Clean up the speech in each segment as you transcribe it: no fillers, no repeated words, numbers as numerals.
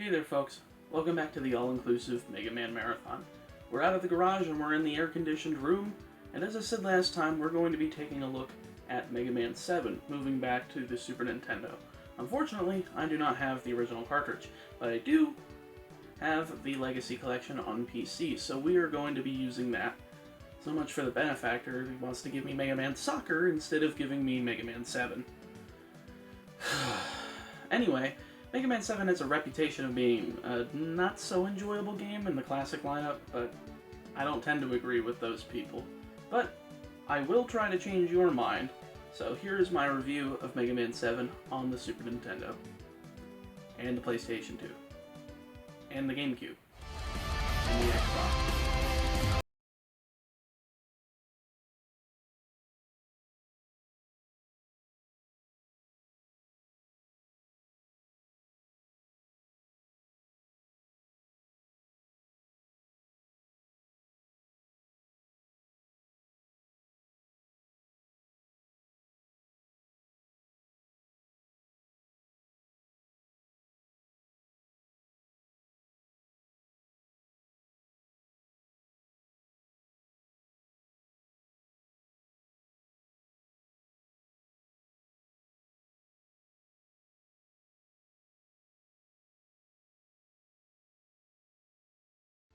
Hey there folks, welcome back to the all-inclusive Mega Man Marathon. We're out of the garage and we're in the air-conditioned room, and as I said last time, we're going to be taking a look at Mega Man 7, moving back to the Super Nintendo. Unfortunately, I do not have the original cartridge, but I do have the Legacy Collection on PC, so we are going to be using that. So much for the benefactor who wants to give me Mega Man Soccer instead of giving me Mega Man 7. Anyway, Mega Man 7 has a reputation of being a not-so-enjoyable game in the classic lineup, but I don't tend to agree with those people. But I will try to change your mind, so here is my review of Mega Man 7 on the Super Nintendo, and the PlayStation 2, and the GameCube, and the Xbox.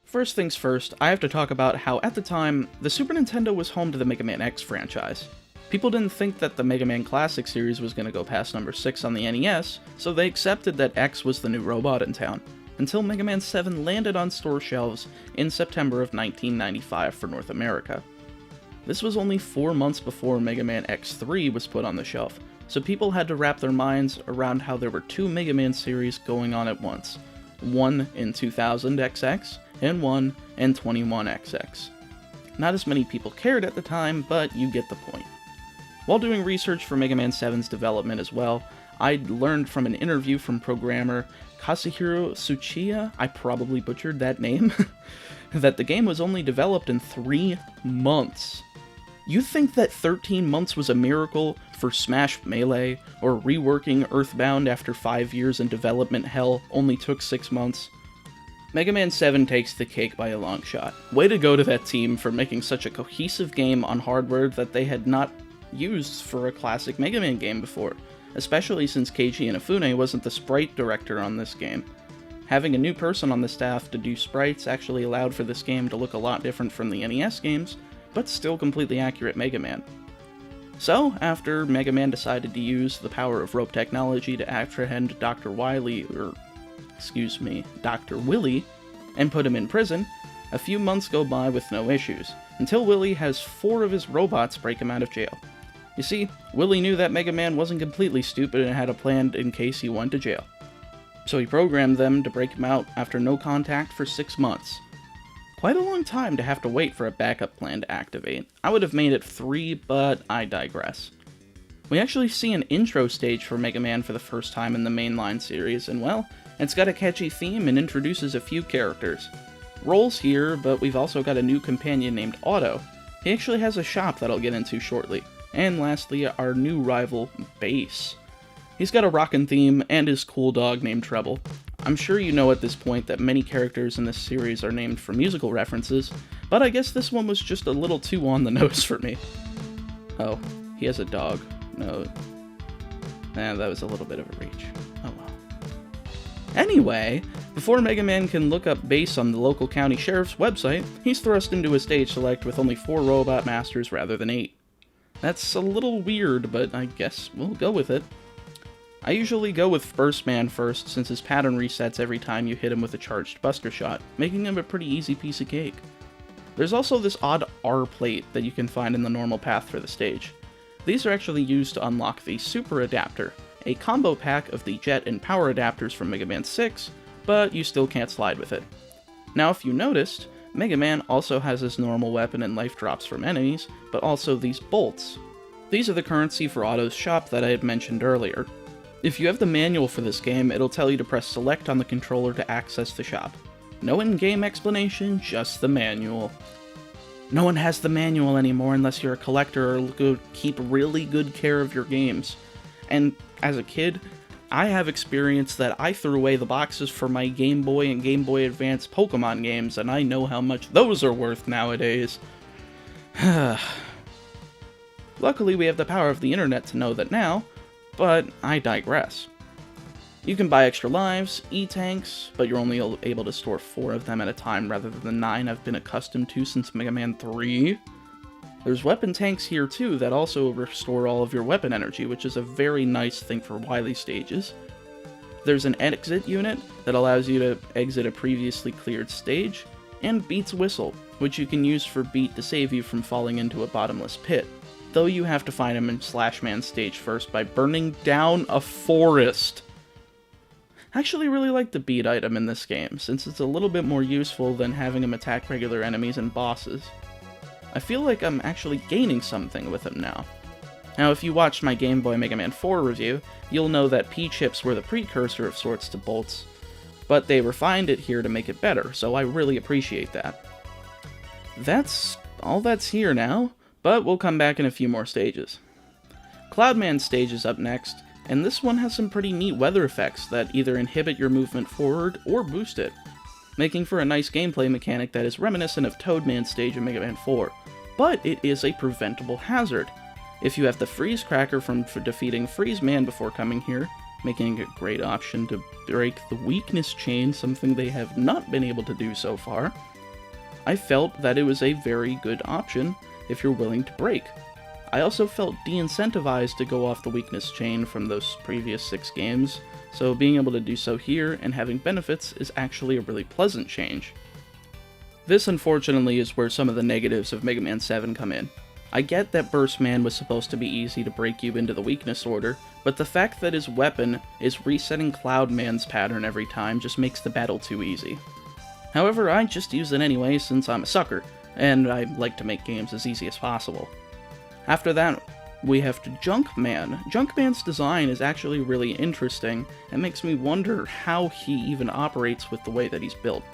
First things first, I have to talk about how, at the time, the Super Nintendo was home to the Mega Man X franchise. People didn't think that the Mega Man Classic series was going to go past number 6 on the NES, so they accepted that X was the new robot in town, until Mega Man 7 landed on store shelves in September of 1995 for North America. This was only 4 months before Mega Man X3 was put on the shelf, so people had to wrap their minds around how there were two Mega Man series going on at once, one in 2000XX, and one in 21XX. Not as many people cared at the time, but you get the point. While doing research for Mega Man 7's development as well, I learned from an interview from programmer Kazuhiro Tsuchiya, I probably butchered that name, that the game was only developed in 3 months. You think that 13 months was a miracle for Smash Melee, or reworking Earthbound after 5 years in development hell only took 6 months? Mega Man 7 takes the cake by a long shot. Way to go to that team for making such a cohesive game on hardware that they had not used for a classic Mega Man game before, especially since Keiji Inafune wasn't the sprite director on this game. Having a new person on the staff to do sprites actually allowed for this game to look a lot different from the NES games, but still completely accurate Mega Man. So, after Mega Man decided to use the power of rope technology to apprehend Dr. Willie, and put him in prison, a few months go by with no issues, until Willie has 4 of his robots break him out of jail. You see, Willie knew that Mega Man wasn't completely stupid and had a plan in case he went to jail. So he programmed them to break him out after no contact for 6 months. Quite a long time to have to wait for a backup plan to activate. I would have made it 3, but I digress. We actually see an intro stage for Mega Man for the first time in the mainline series, and well, it's got a catchy theme and introduces a few characters. Roll's here, but we've also got a new companion named Otto. He actually has a shop that I'll get into shortly. And lastly, our new rival, Bass. He's got a rockin' theme and his cool dog named Treble. I'm sure you know at this point that many characters in this series are named for musical references, but I guess this one was just a little too on the nose for me. Oh, he has a dog. No. That was a little bit of a reach. Oh well. Anyway, before Mega Man can look up Bass on the local county sheriff's website, he's thrust into a stage select with only 4 robot masters rather than 8. That's a little weird, but I guess we'll go with it. I usually go with First Man first, since his pattern resets every time you hit him with a charged Buster Shot, making him a pretty easy piece of cake. There's also this odd R plate that you can find in the normal path for the stage. These are actually used to unlock the Super Adapter, a combo pack of the Jet and Power adapters from Mega Man 6, but you still can't slide with it. Now if you noticed, Mega Man also has his normal weapon and life drops from enemies, but also these bolts. These are the currency for Otto's shop that I had mentioned earlier. If you have the manual for this game, it'll tell you to press select on the controller to access the shop. No in-game explanation, just the manual. No one has the manual anymore unless you're a collector or keep really good care of your games. And as a kid, I have experience that I threw away the boxes for my Game Boy and Game Boy Advance Pokemon games, and I know how much those are worth nowadays. Luckily, we have the power of the internet to know that now, but I digress. You can buy extra lives, E-tanks, but you're only able to store 4 of them at a time rather than the 9 I've been accustomed to since Mega Man 3. There's weapon tanks here too that also restore all of your weapon energy, which is a very nice thing for Wily stages. There's an exit unit that allows you to exit a previously cleared stage, and Beat's Whistle, which you can use for Beat to save you from falling into a bottomless pit, though you have to find him in Slashman stage first by burning down a forest. I actually really like the Beat item in this game, since it's a little bit more useful than having him attack regular enemies and bosses. I feel like I'm actually gaining something with him now. Now, if you watched my Game Boy Mega Man 4 review, you'll know that P-chips were the precursor of sorts to bolts, but they refined it here to make it better, so I really appreciate that. That's all that's here now, but we'll come back in a few more stages. Cloudman's stage is up next, and this one has some pretty neat weather effects that either inhibit your movement forward or boost it, making for a nice gameplay mechanic that is reminiscent of Toadman's stage in Mega Man 4, but it is a preventable hazard. If you have the Freeze Cracker from defeating Freeze Man before coming here, making a great option to break the weakness chain, something they have not been able to do so far, I felt that it was a very good option if you're willing to break. I also felt de-incentivized to go off the weakness chain from those previous 6 games, so being able to do so here and having benefits is actually a really pleasant change. This, unfortunately, is where some of the negatives of Mega Man 7 come in. I get that Burst Man was supposed to be easy to break you into the weakness order, but the fact that his weapon is resetting Cloud Man's pattern every time just makes the battle too easy. However, I just use it anyway since I'm a sucker, and I like to make games as easy as possible. After that, we have to Junkman. Junkman's design is actually really interesting, and makes me wonder how he even operates with the way that he's built.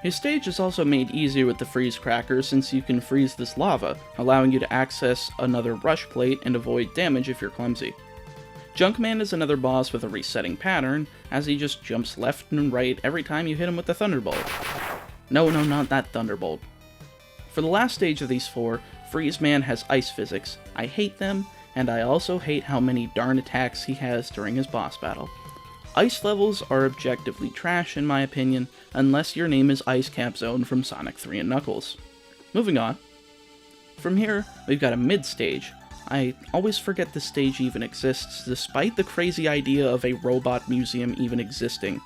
His stage is also made easier with the Freeze Cracker since you can freeze this lava, allowing you to access another rush plate and avoid damage if you're clumsy. Junkman is another boss with a resetting pattern, as he just jumps left and right every time you hit him with the Thunderbolt. No, not that Thunderbolt. For the last stage of these 4, Freeze Man has ice physics. I hate them, and I also hate how many darn attacks he has during his boss battle. Ice levels are objectively trash in my opinion, unless your name is Ice Cap Zone from Sonic 3 and Knuckles. Moving on. From here, we've got a mid-stage. I always forget this stage even exists, despite the crazy idea of a robot museum even existing.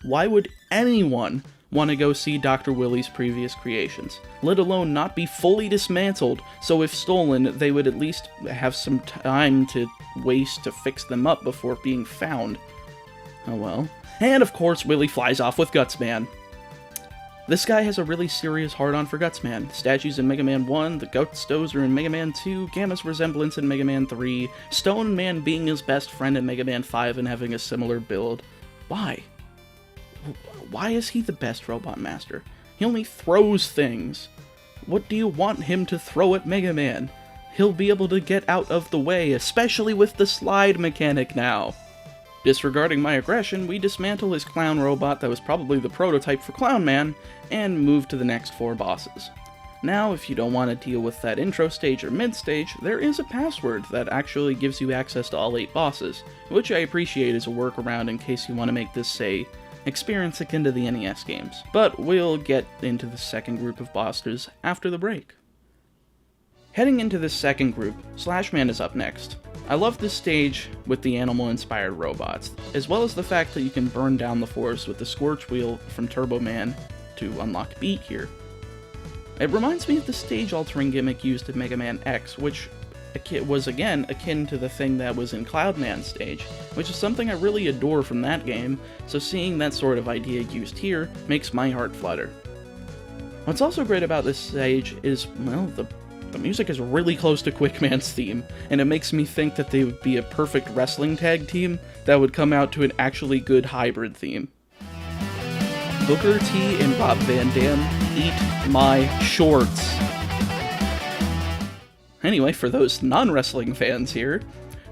Why would anyone want to go see Dr. Willy's previous creations, let alone not be fully dismantled, so if stolen, they would at least have some time to waste to fix them up before being found. Oh well. And of course, Willy flies off with Gutsman. This guy has a really serious hard-on for Gutsman. Statues in Mega Man 1, the Guts Dozer in Mega Man 2, Gamma's resemblance in Mega Man 3, Stone Man being his best friend in Mega Man 5 and having a similar build. Why? Why is he the best Robot Master? He only throws things. What do you want him to throw at Mega Man? He'll be able to get out of the way, especially with the slide mechanic now. Disregarding my aggression, we dismantle his clown robot that was probably the prototype for Clown Man, and move to the next 4 bosses. Now, if you don't want to deal with that intro stage or mid-stage, there is a password that actually gives you access to all 8 bosses, which I appreciate as a workaround in case you want to make this, say, experience akin to the NES games. But we'll get into the second group of bosses after the break. Heading into this second group, Slashman is up next. I love this stage with the animal-inspired robots, as well as the fact that you can burn down the forest with the Scorch Wheel from Turbo Man to unlock Beat here. It reminds me of the stage-altering gimmick used in Mega Man X, which was again akin to the thing that was in Cloudman's stage, which is something I really adore from that game, so seeing that sort of idea used here makes my heart flutter. What's also great about this stage is, well, the music is really close to Quickman's theme, and it makes me think that they would be a perfect wrestling tag team that would come out to an actually good hybrid theme. Booker T and Rob Van Dam, eat my shorts. Anyway, for those non-wrestling fans here,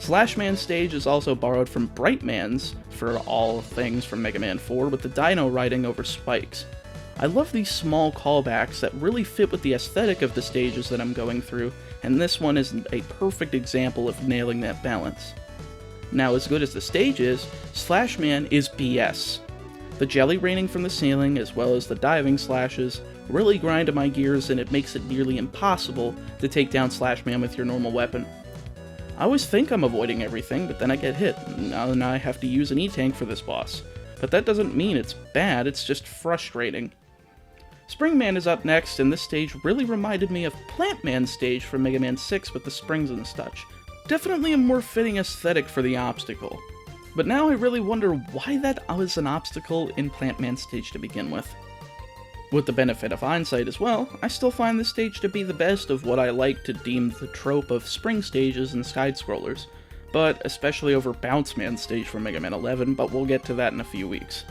Slash Man's stage is also borrowed from Bright Man's for all things from Mega Man 4 with the dino riding over spikes. I love these small callbacks that really fit with the aesthetic of the stages that I'm going through, and this one is a perfect example of nailing that balance. Now, as good as the stage is, Slash Man is BS. The jelly raining from the ceiling, as well as the diving slashes, really grind my gears, and it makes it nearly impossible to take down Slash Man with your normal weapon. I always think I'm avoiding everything, but then I get hit, and now I have to use an E-Tank for this boss. But that doesn't mean it's bad, it's just frustrating. Spring Man is up next, and this stage really reminded me of Plant Man's stage from Mega Man 6 with the springs and such. Definitely a more fitting aesthetic for the obstacle. But now I really wonder why that was an obstacle in Plant Man's stage to begin with. With the benefit of hindsight as well, I still find this stage to be the best of what I like to deem the trope of spring stages and side-scrollers, but especially over Bounce Man's stage from Mega Man 11, but we'll get to that in a few weeks.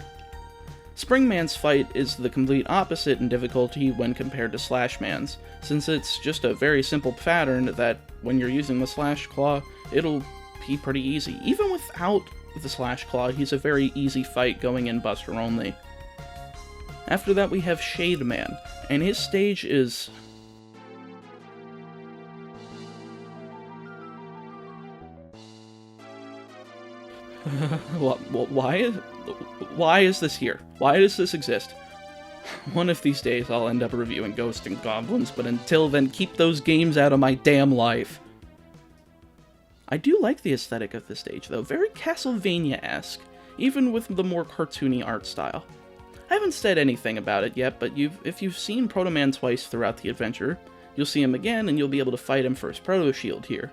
Spring Man's fight is the complete opposite in difficulty when compared to Slash Man's, since it's just a very simple pattern that when you're using the Slash Claw, it'll be pretty easy. Even without the Slash Claw, he's a very easy fight going in Buster only. After that we have Shade Man, and his stage is... Why is this here? Why does this exist? One of these days I'll end up reviewing Ghosts and Goblins, but until then, keep those games out of my damn life. I do like the aesthetic of this stage though, very Castlevania-esque, even with the more cartoony art style. I haven't said anything about it yet, but if you've seen Proto Man twice throughout the adventure, you'll see him again and you'll be able to fight him for his Proto Shield here.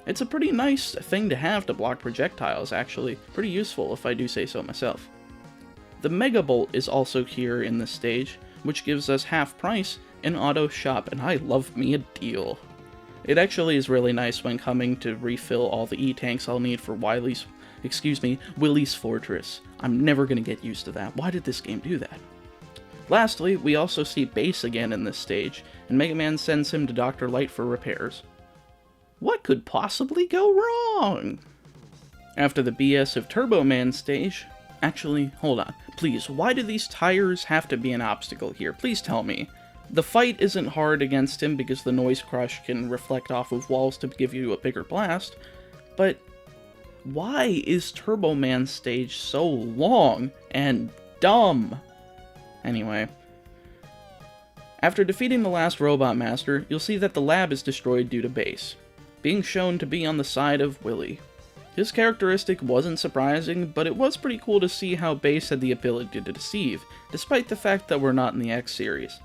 It's a pretty nice thing to have to block projectiles, actually. Pretty useful, if I do say so myself. The Mega Bolt is also here in this stage, which gives us half price in Auto Shop, and I love me a deal. It actually is really nice when coming to refill all the E-Tanks I'll need for Willy's Fortress. I'm never gonna get used to that. Why did this game do that? Lastly, we also see Bass again in this stage, and Mega Man sends him to Dr. Light for repairs. What could possibly go wrong? After the BS of Turbo Man stage... Actually, hold on. Please, why do these tires have to be an obstacle here? Please tell me. The fight isn't hard against him because the Noise Crush can reflect off of walls to give you a bigger blast, but why is Turbo Man's stage so long and dumb? Anyway. After defeating the last Robot Master, you'll see that the lab is destroyed due to Bass, being shown to be on the side of Willy. His characteristic wasn't surprising, but it was pretty cool to see how Bass had the ability to deceive, despite the fact that we're not in the X series.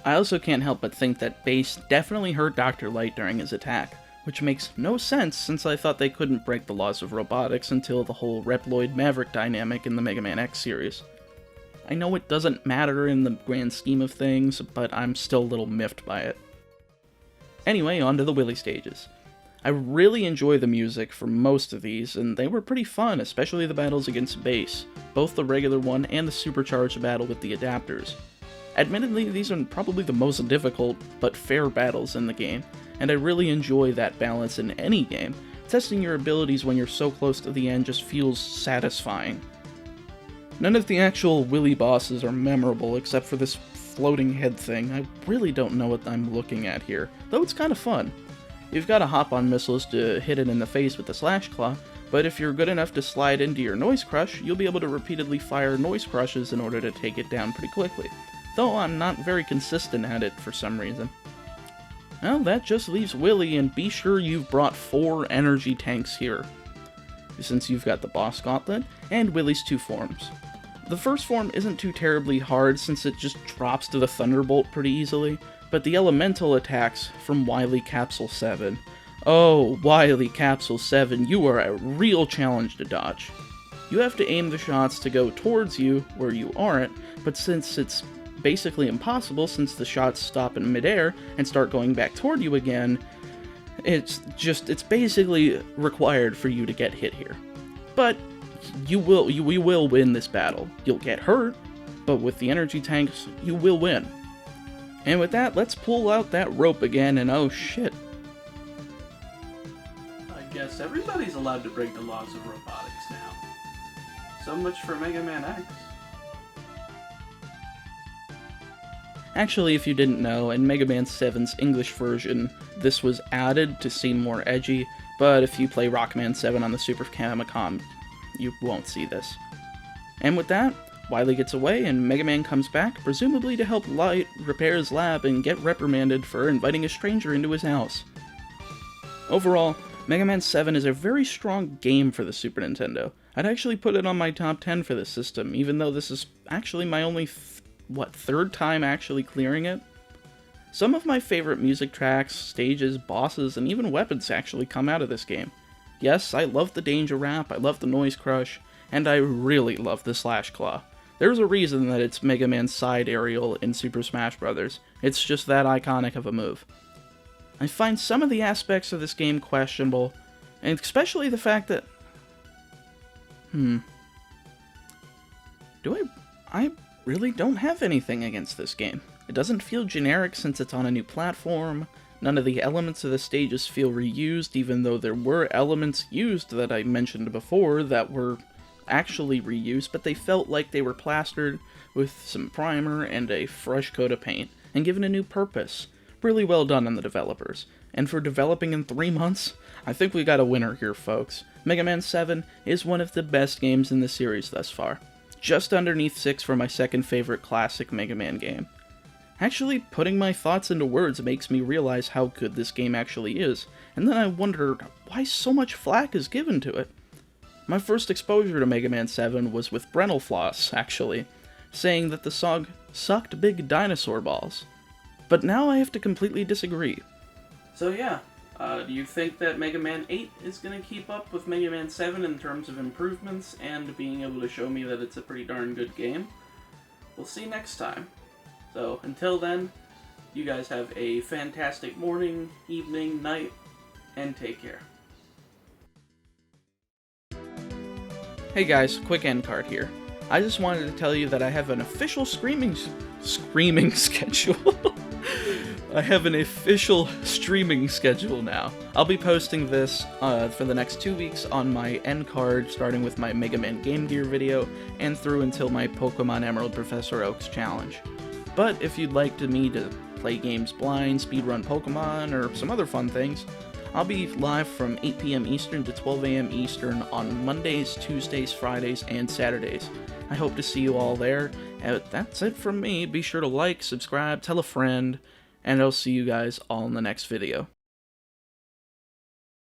I also can't help but think that Bass definitely hurt Dr. Light during his attack, which makes no sense since I thought they couldn't break the laws of robotics until the whole Reploid Maverick dynamic in the Mega Man X series. I know it doesn't matter in the grand scheme of things, but I'm still a little miffed by it. Anyway, on to the Willy stages. I really enjoy the music for most of these, and they were pretty fun, especially the battles against Bass, both the regular one and the supercharged battle with the adapters. Admittedly, these are probably the most difficult, but fair battles in the game, and I really enjoy that balance in any game. Testing your abilities when you're so close to the end just feels satisfying. None of the actual Willy bosses are memorable except for this floating head thing. I really don't know what I'm looking at here, though it's kind of fun. You've got to hop on missiles to hit it in the face with the Slash Claw, but if you're good enough to slide into your Noise Crush, you'll be able to repeatedly fire Noise Crushes in order to take it down pretty quickly, though I'm not very consistent at it for some reason. Well, that just leaves Willy, and be sure you've brought 4 energy tanks here, since you've got the Boss Gauntlet and Willy's 2 forms. The first form isn't too terribly hard since it just drops to the Thunderbolt pretty easily, but the elemental attacks from Wily Capsule 7. Oh, Wily Capsule 7, you are a real challenge to dodge. You have to aim the shots to go towards you where you aren't, but since it's basically impossible since the shots stop in midair and start going back toward you again, it's basically required for you to get hit here. But you will win this battle. You'll get hurt, but with the energy tanks, you will win. And with that, let's pull out that rope again, and oh shit. I guess guess everybody's allowed to break the laws of robotics now. So much for Mega Man X. Actually, if you didn't know, in Mega Man 7's English version, this was added to seem more edgy, but if you play Rockman 7 on the Super Famicom, you won't see this. And with that, Wily gets away and Mega Man comes back, presumably to help Light repair his lab and get reprimanded for inviting a stranger into his house. Overall, Mega Man 7 is a very strong game for the Super Nintendo. I'd actually put it on my top 10 for this system, even though this is actually my only third time actually clearing it? Some of my favorite music tracks, stages, bosses, and even weapons actually come out of this game. Yes, I love the Danger Rap, I love the Noise Crush, and I really love the Slash Claw. There's a reason that it's Mega Man's side aerial in Super Smash Bros. It's just that iconic of a move. I find some of the aspects of this game questionable, and especially the fact that... I really don't have anything against this game. It doesn't feel generic since it's on a new platform. None of the elements of the stages feel reused, even though there were elements used that I mentioned before that were actually reused, but they felt like they were plastered with some primer and a fresh coat of paint, and given a new purpose. Really well done on the developers. And for developing in 3 months, I think we got a winner here, folks. Mega Man 7 is one of the best games in the series thus far. Just underneath 6 for my second favorite classic Mega Man game. Actually, putting my thoughts into words makes me realize how good this game actually is, and then I wondered why so much flack is given to it. My first exposure to Mega Man 7 was with Brentalfloss, actually, saying that the song sucked big dinosaur balls. But now I have to completely disagree. So yeah, do you think that Mega Man 8 is going to keep up with Mega Man 7 in terms of improvements and being able to show me that it's a pretty darn good game? We'll see next time. So until then, you guys have a fantastic morning, evening, night, and take care. Hey guys, quick end card here. I just wanted to tell you that I have an official screaming schedule. I have an official streaming schedule now. I'll be posting this for the next 2 weeks on my end card, starting with my Mega Man Game Gear video, and through until my Pokemon Emerald Professor Oak's challenge. But if you'd like me to play games blind, speedrun Pokemon, or some other fun things, I'll be live from 8 p.m. Eastern to 12 a.m. Eastern on Mondays, Tuesdays, Fridays, and Saturdays. I hope to see you all there. That's it from me. Be sure to like, subscribe, tell a friend, and I'll see you guys all in the next video.